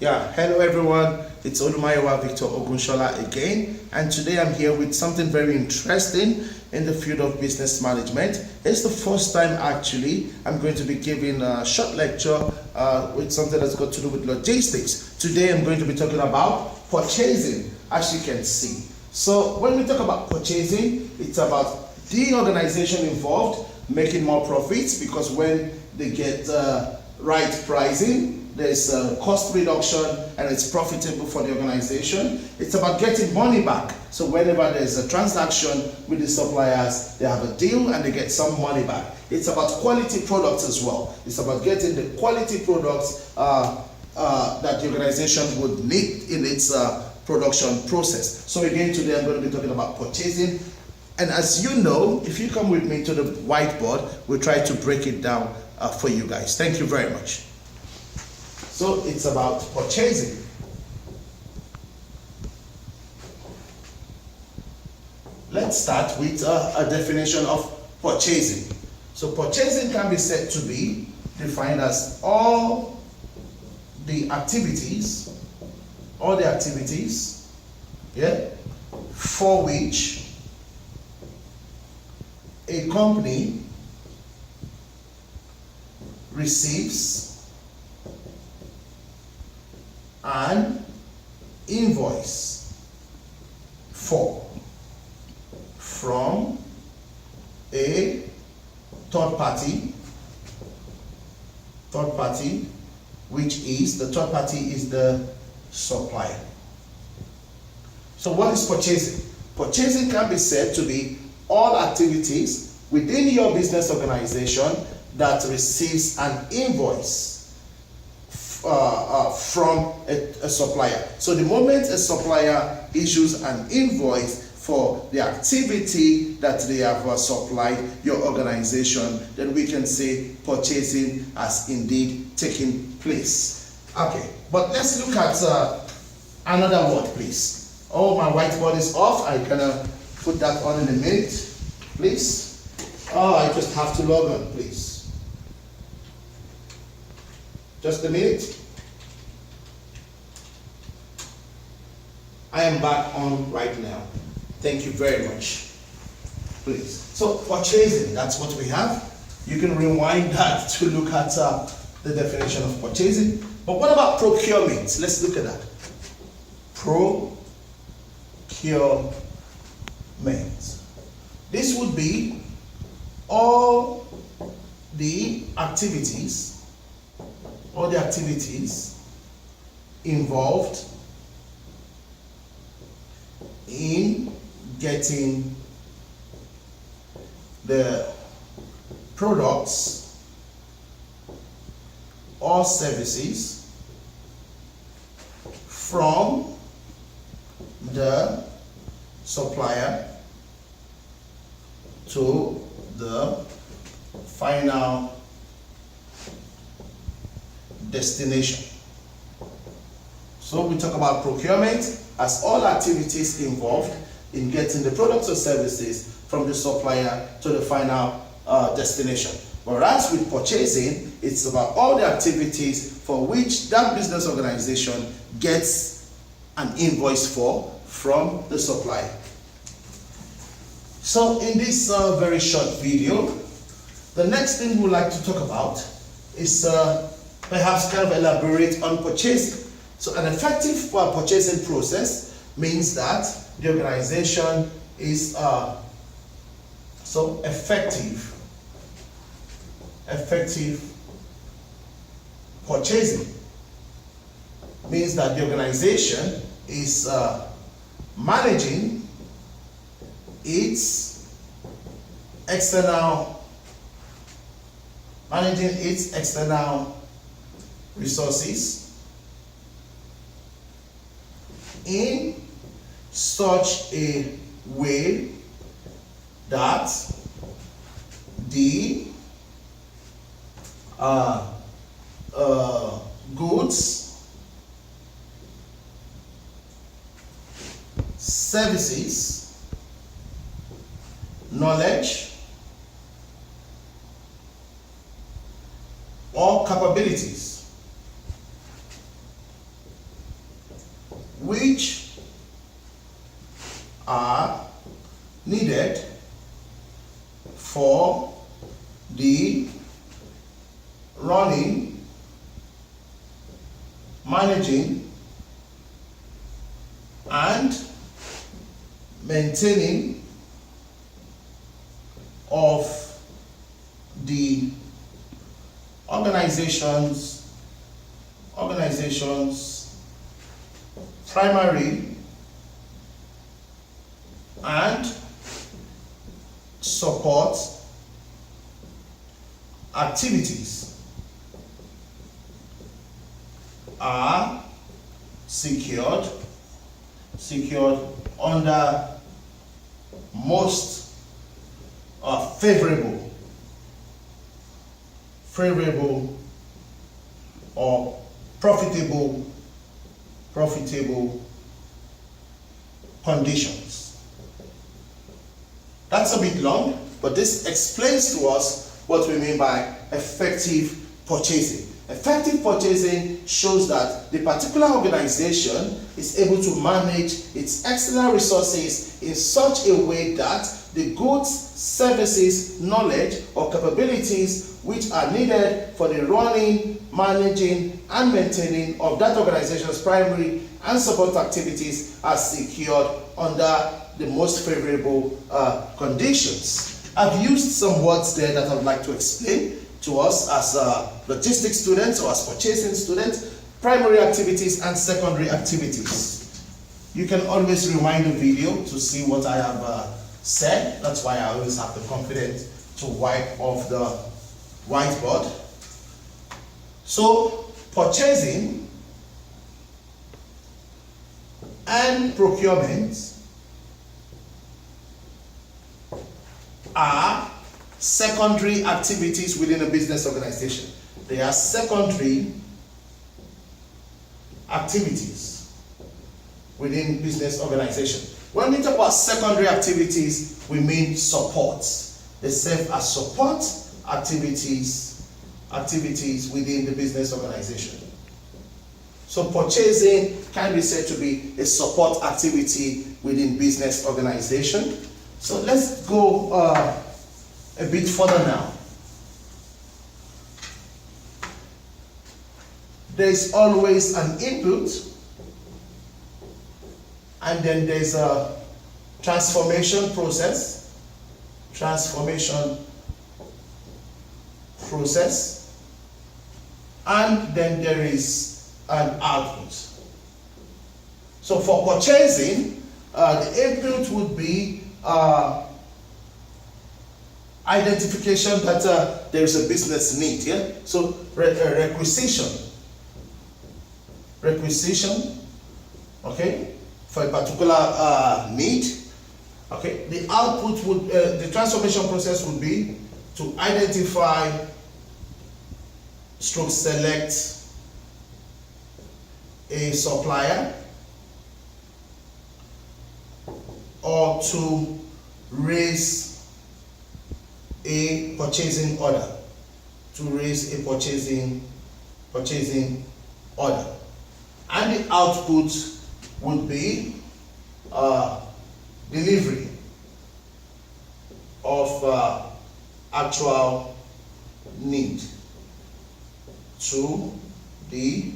Yeah, hello everyone. It's Olumayowa Victor Ogunsola again, and today I'm here with something very interesting in the field of business management. It's the first time actually I'm going to be giving a short lecture with something that's got to do with logistics. Today I'm going to be talking about purchasing, as you can see. So when we talk about purchasing, it's about the organization involved making more profits, because when they get right pricing, there's cost reduction and it's profitable for the organization. It's about getting money back. So whenever there's a transaction with the suppliers, they have a deal and they get some money back. It's about quality products as well. It's about getting the quality products that the organization would need in its production process. So again, today I'm going to be talking about purchasing. And as you know, if you come with me to the whiteboard, we'll try to break it down for you guys. Thank you very much. So it's about purchasing. Let's start with a definition of purchasing. So purchasing can be said to be defined as all the activities, for which a company receives an invoice from a third party, which is the third party is the supplier. So what is purchasing? Purchasing can be said to be all activities within your business organization that receives an invoice from a supplier. So the moment a supplier issues an invoice for the activity that they have supplied your organization, then we can say purchasing has indeed taken place. Okay, but let's look at another word, please. Oh, my whiteboard is off. I'm gonna put that on in a minute, please. Oh, I just have to log on, please. Just a minute. I am back on right now. Thank you very much. Please. So purchasing, that's what we have. You can rewind that to look at the definition of purchasing. But what about procurement? Let's look at that. Procurement. This would be all the activities involved in getting the products or services from the supplier to the final destination. So we talk about procurement as all activities involved in getting the products or services from the supplier to the final destination. Whereas with purchasing, it's about all the activities for which that business organization gets an invoice from the supplier. So in this very short video, the next thing we'd like to talk about is perhaps kind of elaborate on purchasing. So an effective purchasing process means that the organization is so effective purchasing means that the organization is managing its external resources in such a way that the goods, services, knowledge, or capabilities which are needed for the running, managing, and maintaining of the organization's primary and support activities are secured under most favorable or profitable conditions. That's a bit long, but this explains to us what we mean by effective purchasing. Effective purchasing shows that the particular organization is able to manage its external resources in such a way that the goods, services, knowledge, or capabilities which are needed for the running, managing, and maintaining of that organization's primary and support activities are secured under the most favorable conditions. I've used some words there that I'd like to explain to us as logistics students or as purchasing students: primary activities and secondary activities. You can always rewind the video to see what I have said. That's why I always have the confidence to wipe off the whiteboard. So, purchasing and procurement are secondary activities within a business organization. They are secondary activities within business organization. When we talk about secondary activities, we mean support. They serve as support activities within the business organization. So purchasing can be said to be a support activity within business organization. So let's go a bit further now. There's always an input, and then there's a transformation process, and then there is an output. So for purchasing, the input would be identification that there is a business need. Yeah. So requisition. Okay, for a particular need. Okay. The output would the transformation process would be to identify, select a supplier, or to raise a purchasing order. And the output would be delivery of actual need to the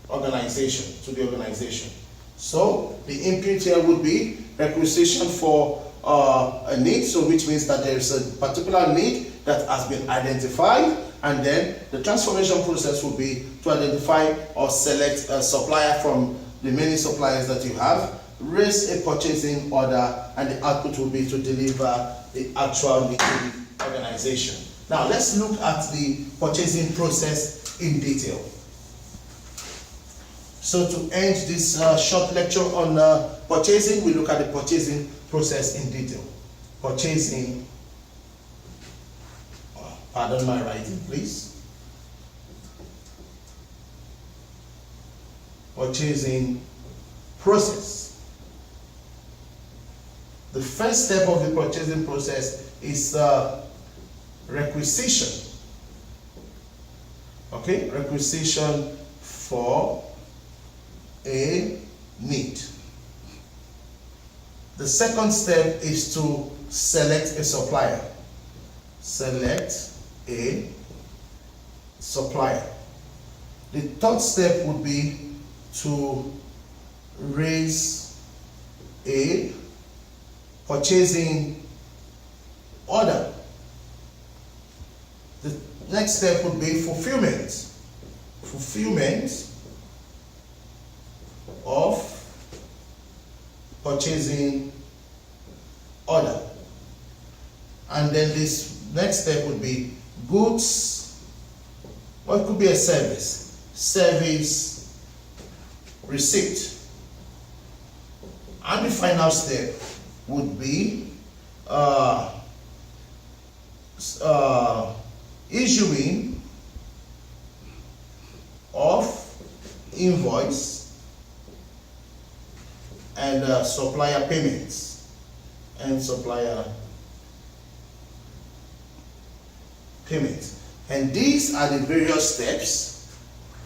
organization. So the input here would be requisition for a need, so which means that there is a particular need that has been identified, and then the transformation process will be to identify or select a supplier from the many suppliers that you have, raise a purchasing order, and the output will be to deliver the actual need to the organization. Now let's look at the purchasing process in detail. So to end this short lecture on purchasing, we look at the purchasing process in detail. Purchasing, pardon my writing, please. Purchasing process. The first step of the purchasing process is requisition. Okay, requisition for a need. The second step is to select a supplier. Select a supplier. The third step would be to raise a purchasing order. The next step would be fulfillment. Fulfillment of purchasing order. And then this next step would be goods, or it could be a service receipt. And the final step would be issuing of invoice and supplier payments and supplier payments. And these are the various steps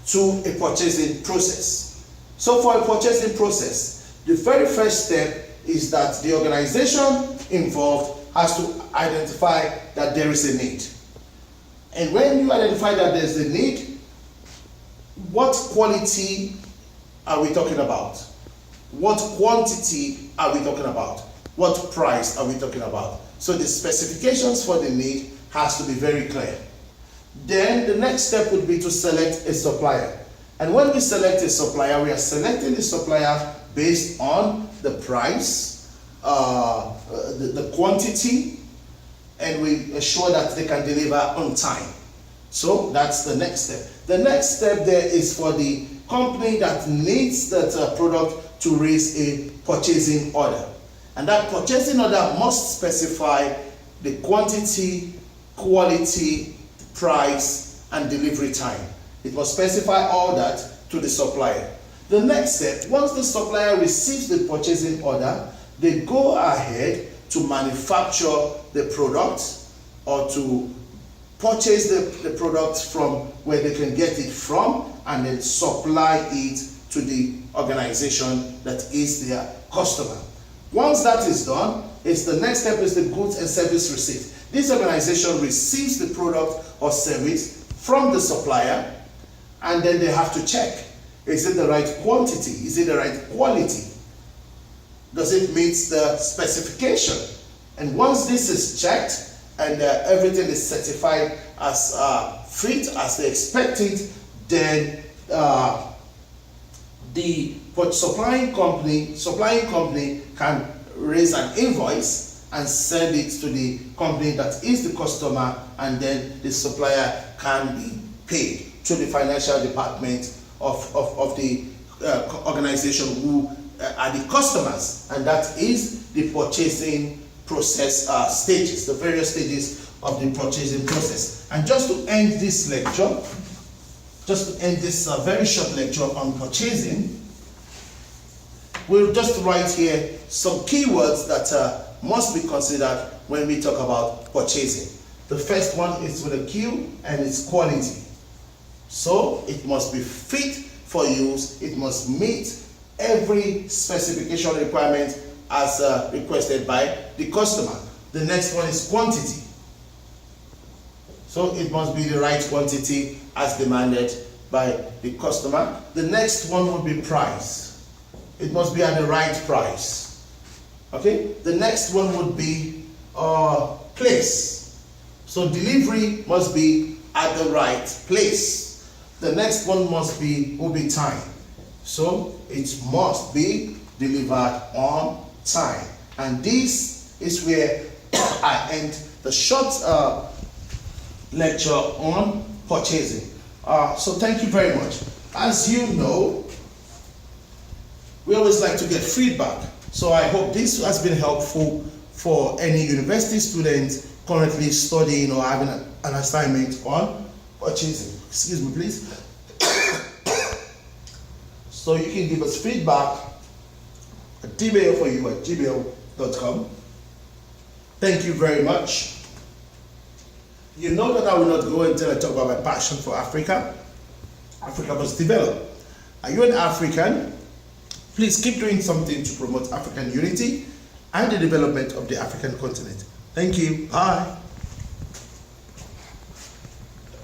to a purchasing process. So for a purchasing process, the very first step is that the organization involved has to identify that there is a need. And when you identify that there's a need, what quality are we talking about? What quantity are we talking about? What price are we talking about? So the specifications for the need has to be very clear. Then the next step would be to select a supplier. And when we select a supplier, we are selecting the supplier based on the price, the quantity, and we ensure that they can deliver on time. So that's the next step. The next step there is for the company that needs that product to raise a purchasing order. And that purchasing order must specify the quantity, quality, price, and delivery time. It must specify all that to the supplier. The next step, once the supplier receives the purchasing order, they go ahead to manufacture the product or to purchase the product from where they can get it from and then supply it to the organization that is their customer. Once that is done, the next step is the goods and service receipt. This organization receives the product or service from the supplier, and then they have to check, is it the right quantity? Is it the right quality? Does it meet the specification? And once this is checked and everything is certified as fit as they expect it, then the supplying company can raise an invoice and send it to the company that is the customer, and then the supplier can be paid to the financial department of the organization who are the customers, and that is the purchasing process stages, the various stages of the purchasing process. And just to end this lecture, very short lecture on purchasing, we'll just write here some keywords that must be considered when we talk about purchasing. The first one is with a Q, and it's quality. So it must be fit for use. It must meet every specification requirement as requested by the customer. The next one is quantity. So it must be the right quantity as demanded by the customer. The next one would be price. It must be at the right price. Okay? The next one would be place. So delivery must be at the right place. The next one will be time. So it must be delivered on time. And this is where I end the short lecture on purchasing. So thank you very much. As you know, we always like to get feedback. So I hope this has been helpful for any university student currently studying or having an assignment on purchasing. Excuse me, please. So you can give us feedback at gmail4you@gmail.com. Thank you very much. You know that I will not go until I talk about my passion for Africa. Africa must develop. Are you an African? Please keep doing something to promote African unity and the development of the African continent. Thank you. Bye.